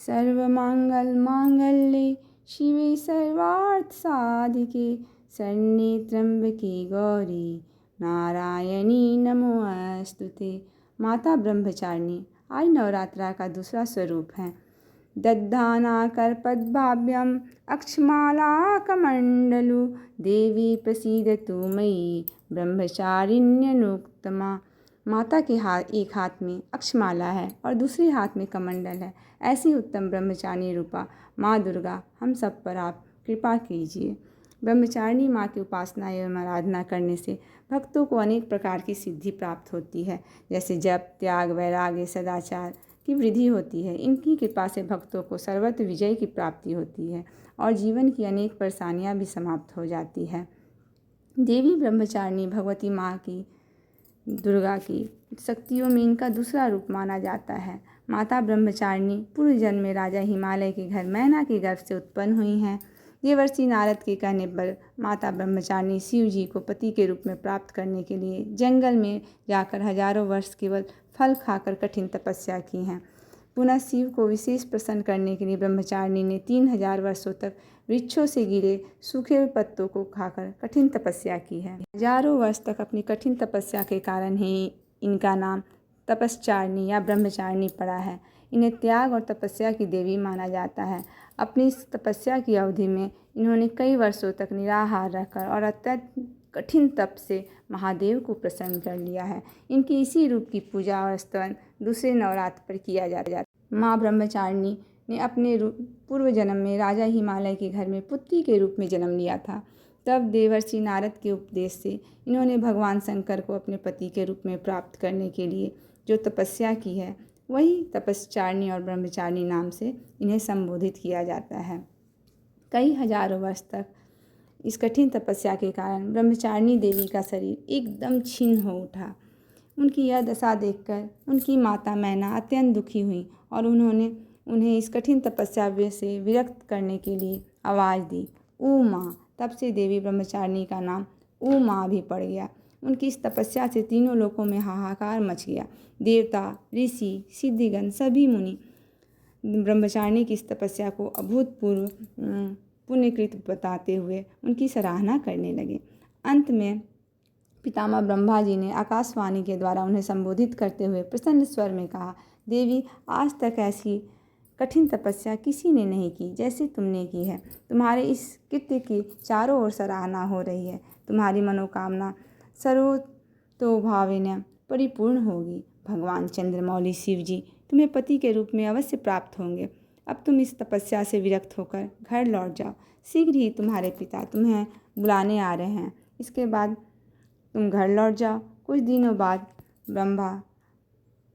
सर्वमंगल मांगल्ये शिवे सर्वार्थ साधिके शरण्ये त्र्यंबके गौरी नारायणी नमोस्तुते। माता ब्रह्मचारिणी आज नवरात्रा का दूसरा स्वरूप है। दद्धानाकरपद्भाभ्यम् अक्षमालाकमण्डलु देवी प्रसीदतु मयि ब्रह्मचारिण्यनुत्तमा। माता के एक हाथ में अक्षमाला है और दूसरे हाथ में कमंडल है। ऐसी उत्तम ब्रह्मचारिणी रूपा माँ दुर्गा हम सब पर आप कृपा कीजिए। ब्रह्मचारिणी माँ की उपासना एवं आराधना करने से भक्तों को अनेक प्रकार की सिद्धि प्राप्त होती है, जैसे जप, त्याग, वैराग्य, सदाचार की वृद्धि होती है। इनकी कृपा से भक्तों को सर्वत्र विजय की प्राप्ति होती है और जीवन की अनेक परेशानियां भी समाप्त हो जाती है। देवी ब्रह्मचारिणी भगवती माँ की दुर्गा की शक्तियों में इनका दूसरा रूप माना जाता है। माता ब्रह्मचारिणी पूर्व जन्म में राजा हिमालय के घर मैना के गर्भ से उत्पन्न हुई हैं। देवर्षि नारद के कहने पर माता ब्रह्मचारिणी शिव जी को पति के रूप में प्राप्त करने के लिए जंगल में जाकर हजारों वर्ष केवल फल खाकर कठिन तपस्या की हैं। पुनः शिव को विशेष प्रसन्न करने के लिए ब्रह्मचारिणी ने 3000 वर्षों तक वृक्षों से गिरे सूखे हुए पत्तों को खाकर कठिन तपस्या की है। हजारों वर्ष तक अपनी कठिन तपस्या के कारण ही इनका नाम तपस्चारिणी या ब्रह्मचारिणी पड़ा है। इन्हें त्याग और तपस्या की देवी माना जाता है। अपनी इस तपस्या की अवधि में इन्होंने कई वर्षों तक निराहार रहकर और अत्यंत कठिन तप से महादेव को प्रसन्न कर लिया है। इनकी इसी रूप की पूजा और स्तवन दूसरे नवरात्र पर किया जाता है। माँ ब्रह्मचारिणी ने अपने पूर्व जन्म में राजा हिमालय के घर में पुत्री के रूप में जन्म लिया था। तब देवर्षि नारद के उपदेश से इन्होंने भगवान शंकर को अपने पति के रूप में प्राप्त करने के लिए जो तपस्या की है, वही तपस्चारिणी और ब्रह्मचारिणी नाम से इन्हें संबोधित किया जाता है। कई हजारों वर्ष तक इस कठिन तपस्या के कारण ब्रह्मचारिणी देवी का शरीर एकदम क्षीण हो उठा। उनकी यह दशा देखकर उनकी माता मैना अत्यंत दुखी हुई और उन्होंने उन्हें इस कठिन तपस्या से विरक्त करने के लिए आवाज़ दी, ओ माँ। तब से देवी ब्रह्मचारिणी का नाम ओ माँ भी पड़ गया। उनकी इस तपस्या से तीनों लोकों में हाहाकार मच गया। देवता, ऋषि, सिद्धिगण सभी मुनि ब्रह्मचारिणी की इस तपस्या को अभूतपूर्व पुण्यकृत बताते हुए उनकी सराहना करने लगे। अंत में पितामह ब्रह्मा जी ने आकाशवाणी के द्वारा उन्हें संबोधित करते हुए प्रसन्न स्वर में कहा, देवी, आज तक ऐसी कठिन तपस्या किसी ने नहीं की जैसे तुमने की है। तुम्हारे इस कृत्य की चारों ओर सराहना हो रही है। तुम्हारी मनोकामना सर्वतोभावेन परिपूर्ण होगी। भगवान चंद्रमौली शिव जी तुम्हें पति के रूप में अवश्य प्राप्त होंगे। अब तुम इस तपस्या से विरक्त होकर घर लौट जाओ। शीघ्र ही तुम्हारे पिता तुम्हें बुलाने आ रहे हैं। इसके बाद तुम घर लौट जाओ। कुछ दिनों बाद ब्रह्मा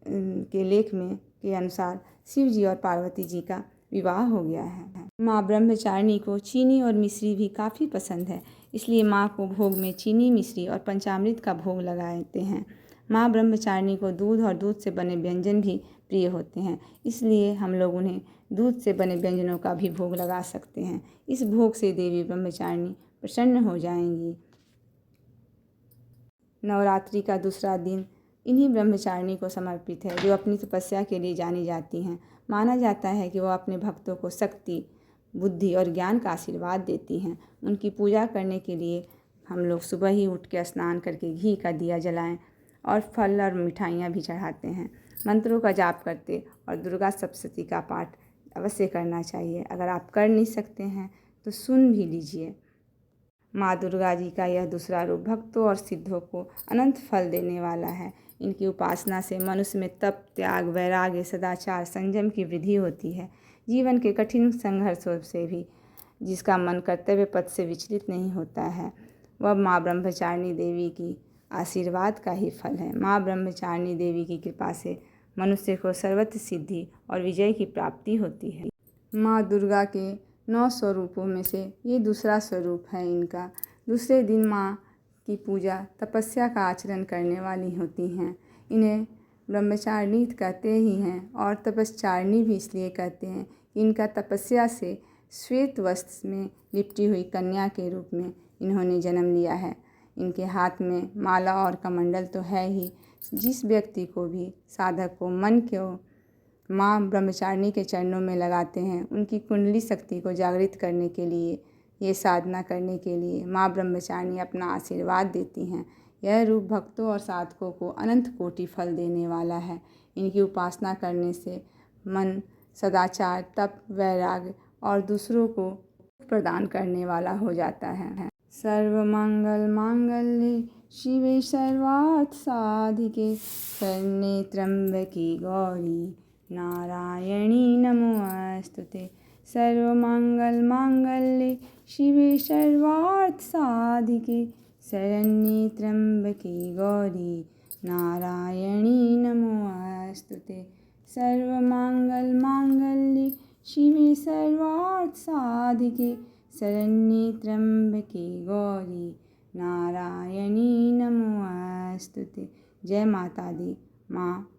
के लेख में के अनुसार शिव जी और पार्वती जी का विवाह हो गया है। माँ ब्रह्मचारिणी को चीनी और मिश्री भी काफ़ी पसंद है, इसलिए माँ को भोग में चीनी, मिश्री और पंचामृत का भोग लगाते हैं। माँ ब्रह्मचारिणी को दूध और दूध से बने व्यंजन भी प्रिय होते हैं, इसलिए हम लोग उन्हें दूध से बने व्यंजनों का भी भोग लगा सकते हैं। इस भोग से देवी ब्रह्मचारिणी प्रसन्न हो जाएंगी। नवरात्रि का दूसरा दिन इन्हीं ब्रह्मचारिणी को समर्पित है, जो अपनी तपस्या के लिए जानी जाती हैं। माना जाता है कि वह अपने भक्तों को शक्ति, बुद्धि और ज्ञान का आशीर्वाद देती हैं। उनकी पूजा करने के लिए हम लोग सुबह ही उठ के स्नान करके घी का दिया जलाएं और फल और मिठाइयाँ भी चढ़ाते हैं। मंत्रों का जाप करते और दुर्गा सप्तशती का पाठ अवश्य करना चाहिए। अगर आप कर नहीं सकते हैं तो सुन भी लीजिए। माँ दुर्गा जी का यह दूसरा रूप भक्तों और सिद्धों को अनंत फल देने वाला है। इनकी उपासना से मनुष्य में तप, त्याग, वैराग्य, सदाचार, संयम की वृद्धि होती है। जीवन के कठिन संघर्षों से भी जिसका मन कर्तव्य पथ से विचलित नहीं होता है, वह माँ ब्रह्मचारिणी देवी की आशीर्वाद का ही फल है। माँ ब्रह्मचारिणी देवी की कृपा से मनुष्य को सर्वत्र सिद्धि और विजय की प्राप्ति होती है। माँ दुर्गा के 9 स्वरूपों में से ये दूसरा स्वरूप है इनका। दूसरे दिन माँ की पूजा तपस्या का आचरण करने वाली होती हैं। इन्हें ब्रह्मचारिणी कहते ही हैं और तपस्चारिणी भी इसलिए कहते हैं कि इनका तपस्या से श्वेत वस्त्र में लिपटी हुई कन्या के रूप में इन्होंने जन्म लिया है। इनके हाथ में माला और कमंडल तो है ही। जिस व्यक्ति को भी, साधक को माँ ब्रह्मचारिणी के चरणों में लगाते हैं। उनकी कुंडली शक्ति को जागृत करने के लिए, ये साधना करने के लिए माँ ब्रह्मचारिणी अपना आशीर्वाद देती हैं। यह रूप भक्तों और साधकों को अनंत कोटि फल देने वाला है। इनकी उपासना करने से मन सदाचार, तप, वैराग्य और दूसरों को प्रदान करने वाला हो जाता है। सर्वमंगल मांगल्ये शिवे सर्वार्थ साधिके शरण्ये त्र्यंबके गौरी नारायणी नमोस्तुते। सर्वमंगल मांगल्ये शिवे सर्वार्थ साधिके शरण्ये त्र्यंबके गौरी नारायणी नमोस्तुते। सर्वमंगल मांगल्ये शिवे सर्वार्थ साधिके शरण्ये त्र्यंबके गौरी नारायणी नमोस्तुते। जय माता दी। माँ